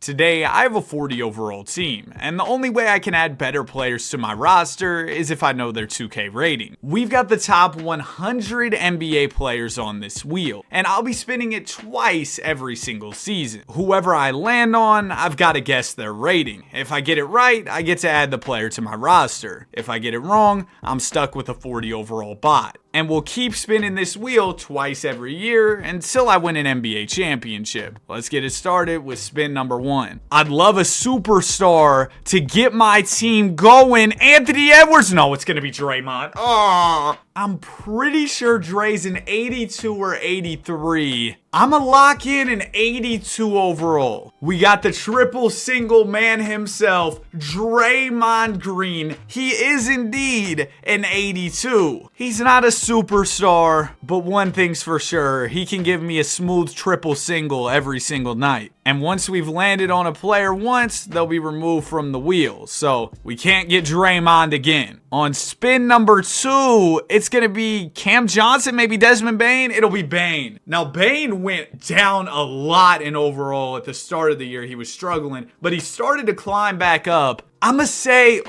Today, I have a 40 overall team, and the only way I can add better players to my roster is if I know their 2K rating. We've got the top 100 NBA players on this wheel, and I'll be spinning it twice every single season. Whoever I land on, I've got to guess their rating. If I get it right, I get to add the player to my roster. If I get it wrong, I'm stuck with a 40 overall bot. And we'll keep spinning this wheel twice every year until I win an NBA championship. Let's get it started with spin number 1. I'd love a superstar to get my team going. Anthony Edwards. No, it's going to be Draymond. Oh, I'm pretty sure Dre's an 82 or 83. I'ma lock in an 82 overall. We got the triple single man himself, Draymond Green. He is indeed an 82. He's not a superstar, but one thing's for sure, he can give me a smooth triple single every single night. And once we've landed on a player once, they'll be removed from the wheel. So we can't get Draymond again. On spin number 2, it's going to be Cam Johnson, maybe Desmond Bane. It'll be Bane. Now, Bane went down a lot in overall at the start of the year. He was struggling, but he started to climb back up. I'm going to say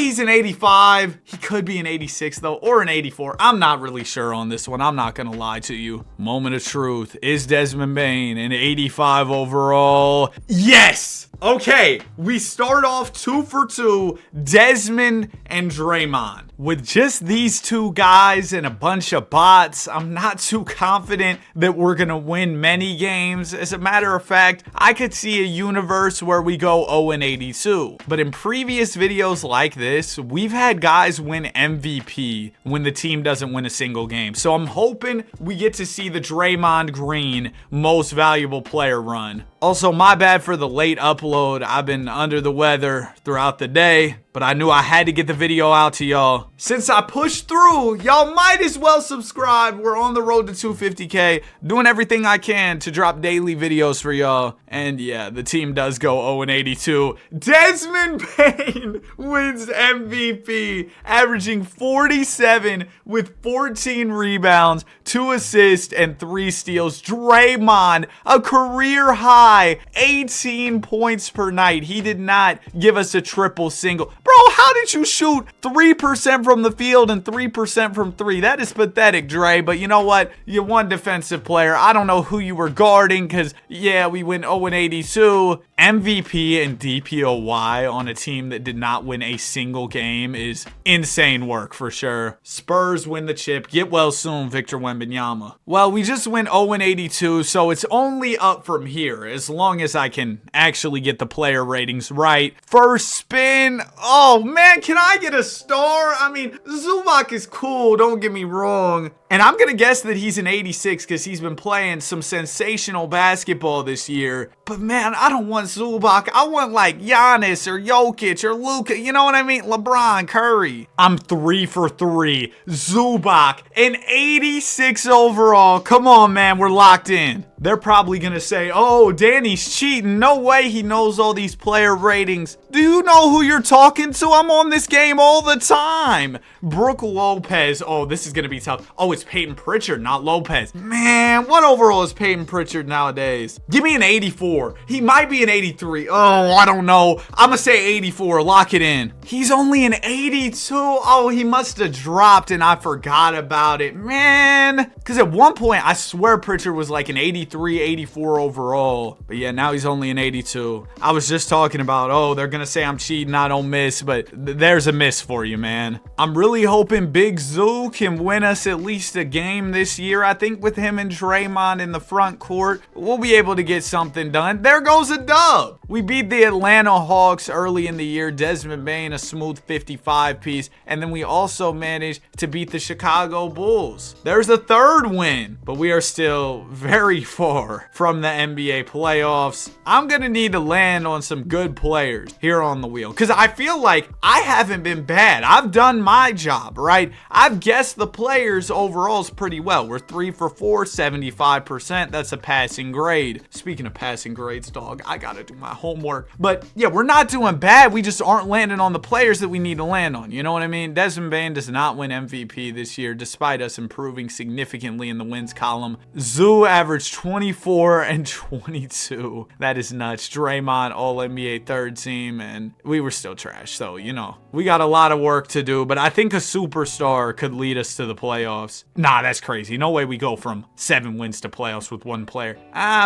he's an 85. He could be an 86 though, or an 84. I'm not really sure on this one. I'm not going to lie to you. Moment of truth. Is Desmond Bane an 85 overall? Yes! Okay, we start off 2 for 2, Desmond and Draymond. With just these two guys and a bunch of bots, I'm not too confident that we're going to win many games. As a matter of fact, I could see a universe where we go 0-82. But in previous videos like this, we've had guys win MVP when the team doesn't win a single game. So I'm hoping we get to see the Draymond Green most valuable player run. Also, my bad for the late upload. I've been under the weather throughout the day, but I knew I had to get the video out to y'all. Since I pushed through, y'all might as well subscribe. We're on the road to 250K, doing everything I can to drop daily videos for y'all. And yeah, the team does go 0-82. Desmond Bane wins MVP, averaging 47 with 14 rebounds, 2 assists, and 3 steals. Draymond, a career high 18 points per night. He did not give us a triple single. Bro, how did you shoot 3% from the field and 3% from 3? That is pathetic, Dre. But you know what? You're one defensive player. I don't know who you were guarding because, yeah, we went 0-82. MVP and DPOY on a team that did not win a single game is insane work for sure. Spurs win the chip. Get well soon, Victor Wembanyama. Well, we just went 0-82, so it's only up from here as long as I can actually get the player ratings right. First spin. Oh, man, can I get a star? I mean, Zubac is cool, don't get me wrong. And I'm going to guess that he's an 86 because he's been playing some sensational basketball this year. But man, I don't want Zubac. I want like Giannis or Jokic or Luka. You know what I mean? LeBron, Curry. I'm 3 for 3. Zubac, an 86 overall. Come on, man. We're locked in. They're probably going to say, oh, Danny's cheating. No way he knows all these player ratings. Do you know who you're talking to? I'm on this game all the time. Brook Lopez. Oh, this is going to be tough. Oh, it's Peyton Pritchard, not Lopez. Man, what overall is Peyton Pritchard nowadays? Give me an 84. He might be an 83. Oh, I don't know. I'm going to say 84. Lock it in. He's only an 82. Oh, he must have dropped and I forgot about it. Man. Because at one point, I swear Pritchard was like an 83, 84 overall. But yeah, now he's only an 82. I was just talking about, oh, they're going to say I'm cheating, I don't miss. But there's a miss for you, man. I'm really hoping Big Zoo can win us at least a game this year. I think with him and Draymond in the front court, we'll be able to get something done. There goes a dub. We beat the Atlanta Hawks early in the year. Desmond Bane, a smooth 55 piece. And then we also managed to beat the Chicago Bulls. There's a third win, but we are still very far from the NBA playoffs. I'm going to need to land on some good players. Here year on the wheel, because I feel like I haven't been bad. I've done my job, right? I've guessed the players overalls pretty well. We're 3 for 4, 75%. That's a passing grade. Speaking of passing grades, dog, I gotta do my homework. But yeah, we're not doing bad. We just aren't landing on the players that we need to land on. You know what I mean? Desmond Bane does not win MVP this year, despite us improving significantly in the wins column. Zoo averaged 24 and 22. That is nuts. Draymond, All-NBA third team, and we were still trash. So, you know, we got a lot of work to do, but I think a superstar could lead us to the playoffs. Nah, that's crazy. No way we go from 7 wins to playoffs with one player.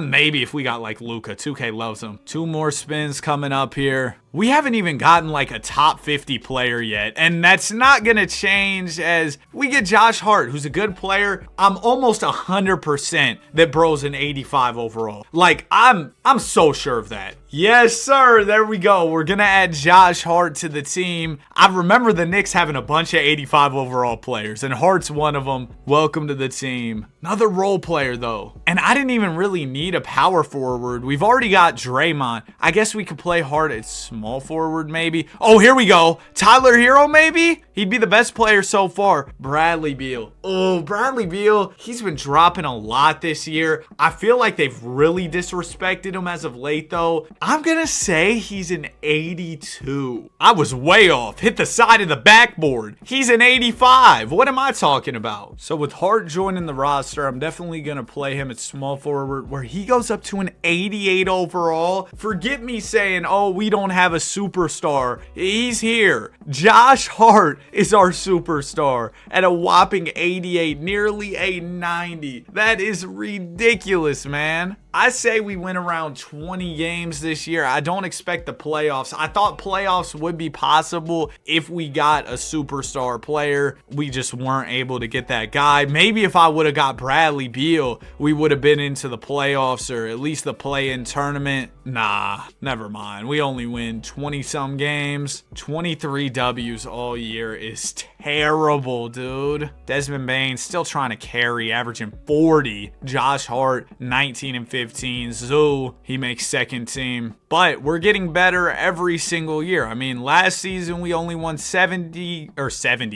Maybe if we got like Luka. 2K loves him. 2 more spins coming up here. We haven't even gotten like a top 50 player yet, and that's not gonna change as we get Josh Hart, who's a good player. I'm almost 100% that bro's an 85 overall. Like, I'm so sure of that. Yes, sir. There we go. We're going to add Josh Hart to the team. I remember the Knicks having a bunch of 85 overall players, and Hart's one of them. Welcome to the team. Another role player, though. And I didn't even really need a power forward. We've already got Draymond. I guess we could play Hart at small forward, maybe. Oh, here we go. Tyler Hero, maybe? He'd be the best player so far. Bradley Beal. Oh, Bradley Beal. He's been dropping a lot this year. I feel like they've really disrespected him as of late, though. I'm gonna say he's an 82. I was way off. Hit the side of the backboard. He's an 85. What am I talking about? So with Hart joining the roster, I'm definitely gonna play him at small forward, where he goes up to an 88 overall. Forget me saying, oh, we don't have a superstar. He's here. Josh Hart is our superstar at a whopping 88, nearly a 90. That is ridiculous, man. I say we win around 20 games this year. I don't expect the playoffs. I thought playoffs would be possible if we got a superstar player. We just weren't able to get that guy. Maybe if I would have got Bradley Beal, we would have been into the playoffs or at least the play-in tournament. Nah, never mind. We only win 20-some games. 23 W's all year is terrible, dude. Desmond Bane still trying to carry, averaging 40. Josh Hart, 19 and 15. Zoo, he makes second team. But we're getting better every single year. I mean, last season we only won 70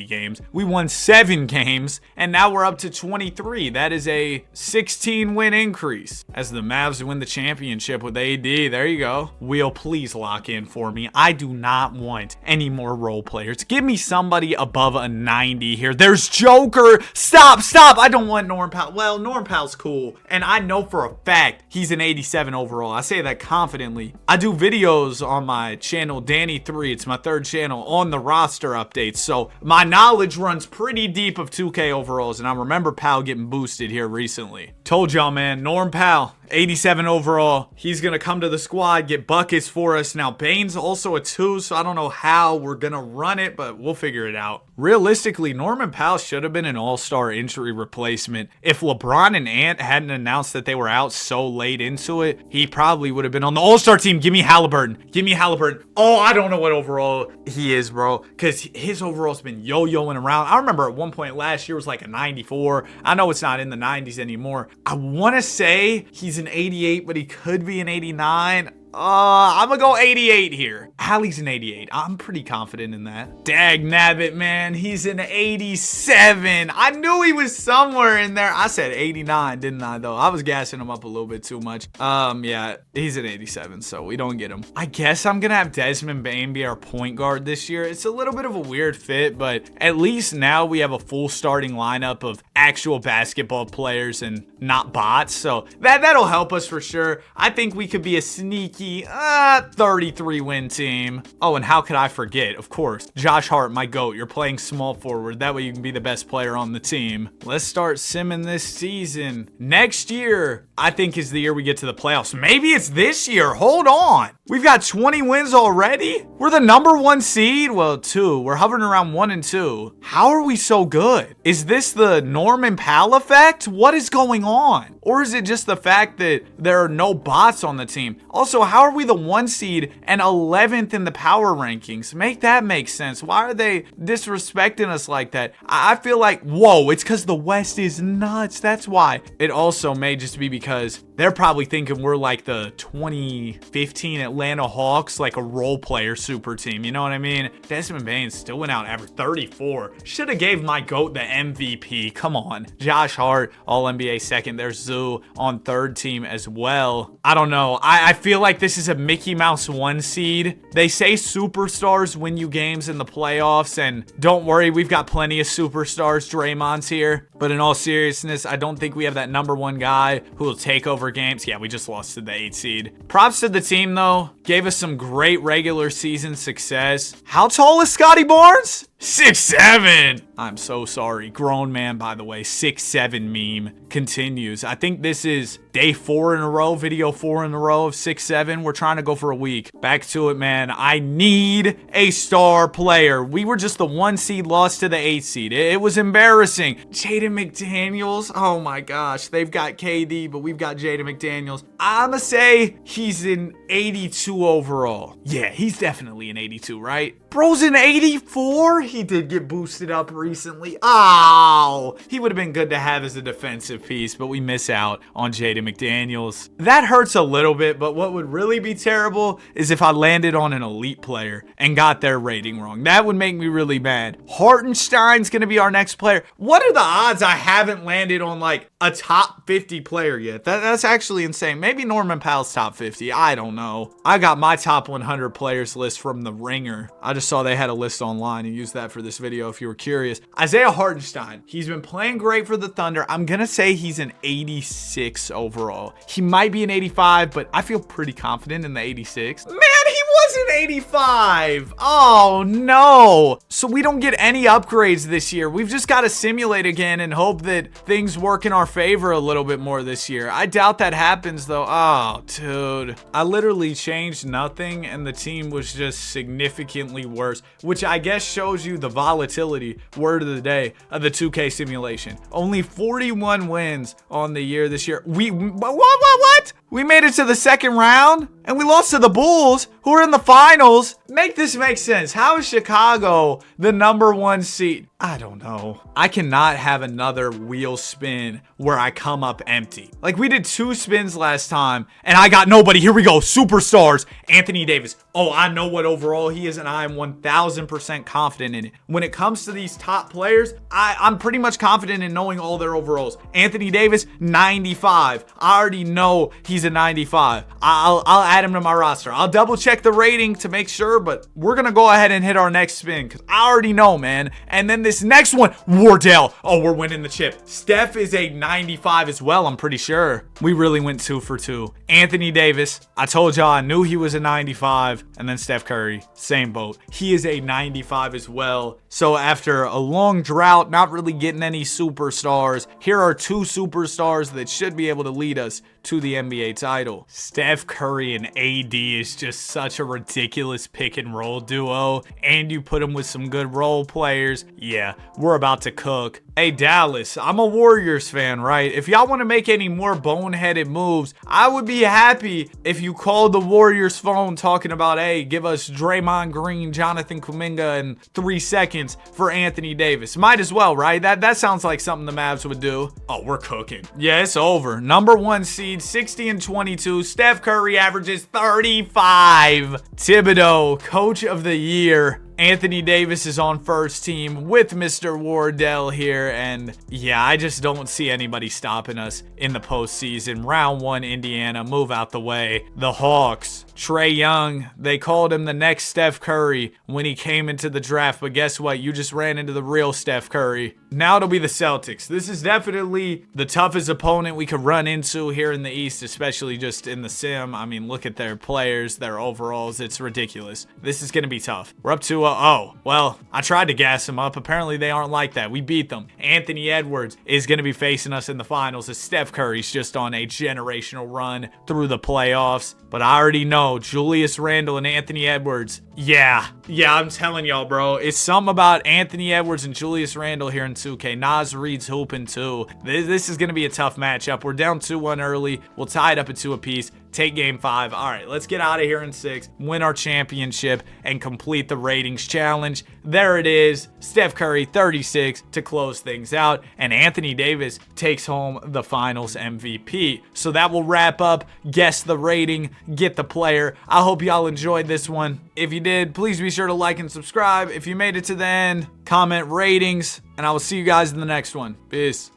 games. We won 7 games, and now we're up to 23. That is a 16-win increase. As the Mavs win the championship with AD, there you go. Wheel, please lock in for me. I do not want any more role players. Give me somebody above a 90 here. There's Joker. Stop. I don't want Norm Powell. Well, Norm Powell's cool, and I know for a fact he's an 87 overall. I say that confidently. I do videos on my channel, Danny3. It's my 3rd channel on the roster updates. So my knowledge runs pretty deep of 2K overalls. And I remember Powell getting boosted here recently. Told y'all, man, Norm Powell, 87 overall. He's going to come to the squad, get buckets for us. Now, Bane's also a 2, so I don't know how we're going to run it, but we'll figure it out. Realistically, Norman Powell should have been an all-star injury replacement. If LeBron and Ant hadn't announced that they were out so late into it, he probably would have been on the all-star team. Give me Halliburton. Oh, I don't know what overall he is, bro, because his overall's been yo-yoing around. I remember at one point last year was like a 94. I know it's not in the 90s anymore. I want to say he's an 88, but he could be an 89. I'm gonna go 88 here. Hallie's an 88. I'm pretty confident in that. Dag nabbit, man. He's an 87. I knew he was somewhere in there. I said 89, didn't I, though? I was gassing him up a little bit too much. Yeah, he's an 87, so we don't get him. I guess I'm gonna have Desmond Bane be our point guard this year. It's a little bit of a weird fit, but at least now we have a full starting lineup of actual basketball players and not bots, so that'll help us for sure. I think we could be a sneaky 33-win team. Oh, and how could I forget? Of course, Josh Hart, my GOAT. You're playing small forward. That way you can be the best player on the team. Let's start simming this season. Next year, I think, is the year we get to the playoffs. Maybe it's this year. Hold on. We've got 20 wins already? We're the #1 seed? Well, 2. We're hovering around 1 and 2. How are we so good? Is this the Norman Powell effect? What is going on? Or is it just the fact that there are no bots on the team? Also, how are we the 1 seed and 11th in the power rankings? Make that make sense. Why are they disrespecting us like that? I feel like, whoa, it's because the West is nuts. That's why. It also may just be because they're probably thinking we're like the 2015 Atlanta Hawks, like a role player super team. You know what I mean? Desmond Bane still went out average 34. Should have gave my GOAT the MVP. Come on. Josh Hart, All-NBA second. There's Zoo on third team as well. I don't know. I feel like this is a Mickey Mouse 1 seed. They say superstars win you games in the playoffs, and don't worry, we've got plenty of superstars. Draymond's here. But in all seriousness, I don't think we have that number 1 guy who will take over games. Yeah, we just lost to the 8 seed. Props to the team, though. Gave us some great regular season success. How tall is Scotty Barnes? 6'7". I'm so sorry. Grown man, by the way. 6'7" meme continues. I think this is day 4 in a row, video 4 in a row of 6'7". We're trying to go for a week. Back to it, man. I need a star player. We were just the 1 seed, lost to the 8 seed. It was embarrassing. Jaden McDaniels. Oh my gosh. They've got KD, but we've got Jaden McDaniels. I'ma say he's an 82 overall. Yeah, he's definitely an 82, right? Bro's an 84? He did get boosted up recently. Oh, he would have been good to have as a defensive piece, but we miss out on Jaden McDaniels. That hurts a little bit, but what would really be terrible is if I landed on an elite player and got their rating wrong. That would make me really mad. Hartenstein's going to be our next player. What are the odds I haven't landed on like a top 50 player yet? That's actually insane. Maybe Norman Powell's top 50. I don't know. I got my top 100 players list from The Ringer. I just saw they had a list online and used that for this video if you were curious. Isaiah Hartenstein. He's been playing great for the Thunder. I'm going to say he's an 86 overall. He might be an 85, but I feel pretty confident in the 86. Man, he was an 85. Oh, no. So we don't get any upgrades this year. We've just got to simulate again and hope that things work in our favor a little bit more this year. I doubt that happens, though. Oh, dude. I literally changed nothing, and the team was just significantly worse, which I guess shows you the volatility, word of the day, of the 2K simulation. Only 41 wins on the year this year. What? We made it to the second round, and we lost to the Bulls, who are in the finals. Make this make sense. How is Chicago the number 1 seed? I don't know. I cannot have another wheel spin where I come up empty. Like, we did 2 spins last time, and I got nobody. Here we go. Superstars. Anthony Davis. Oh, I know what overall he is, and I am 1,000% confident in it. When it comes to these top players, I'm pretty much confident in knowing all their overalls. Anthony Davis, 95. I already know he's a 95. I'll add him to my roster. I'll double check the rating to make sure, but we're going to go ahead and hit our next spin because I already know, man. And then this next one, Wardell. Oh, we're winning the chip. Steph is a 95 as well, I'm pretty sure. We really went 2 for 2. Anthony Davis, I told y'all I knew he was a 95. And then Steph Curry, same boat. He is a 95 as well. So after a long drought, not really getting any superstars, here are 2 superstars that should be able to lead us to the NBA title. Steph Curry and AD is just such a ridiculous pick and roll duo, and you put them with some good role players. Yeah, we're about to cook. Hey, Dallas, I'm a Warriors fan, right? If y'all want to make any more boneheaded moves, I would be happy if you called the Warriors phone talking about, hey, give us Draymond Green, Jonathan Kuminga in 3 seconds for Anthony Davis. Might as well, right? That sounds like something the Mavs would do. Oh, we're cooking. Yeah, it's over. Number 1 seed, 60 and 22. Steph Curry averages 35. Thibodeau, coach of the year. Anthony Davis is on first team with Mr. Wardell here, and yeah, I just don't see anybody stopping us in the postseason. Round 1, Indiana, move out the way. The Hawks, Trae Young, they called him the next Steph Curry when he came into the draft, but guess what? You just ran into the real Steph Curry. Now it'll be the Celtics. This is definitely the toughest opponent we could run into here in the East, especially just in the sim. I mean, look at their players, their overalls. It's ridiculous. This is going to be tough. We're up to oh, well, I tried to gas them up. Apparently, they aren't like that. We beat them. Anthony Edwards is going to be facing us in the finals as Steph Curry's just on a generational run through the playoffs. But I already know Julius Randle and Anthony Edwards, Yeah, I'm telling y'all, bro. It's something about Anthony Edwards and Julius Randle here in 2K. Naz Reid's hooping too. This is going to be a tough matchup. We're down 2-1 early. We'll tie it up at 2 apiece. Take game 5. All right, let's get out of here in 6, win our championship, and complete the ratings challenge. There it is. Steph Curry, 36 to close things out, and Anthony Davis takes home the finals MVP. So that will wrap up Guess the Rating, Get the Player. I hope y'all enjoyed this one. If you did, please be sure to like and subscribe. If you made it to the end, comment ratings, and I will see you guys in the next one. Peace.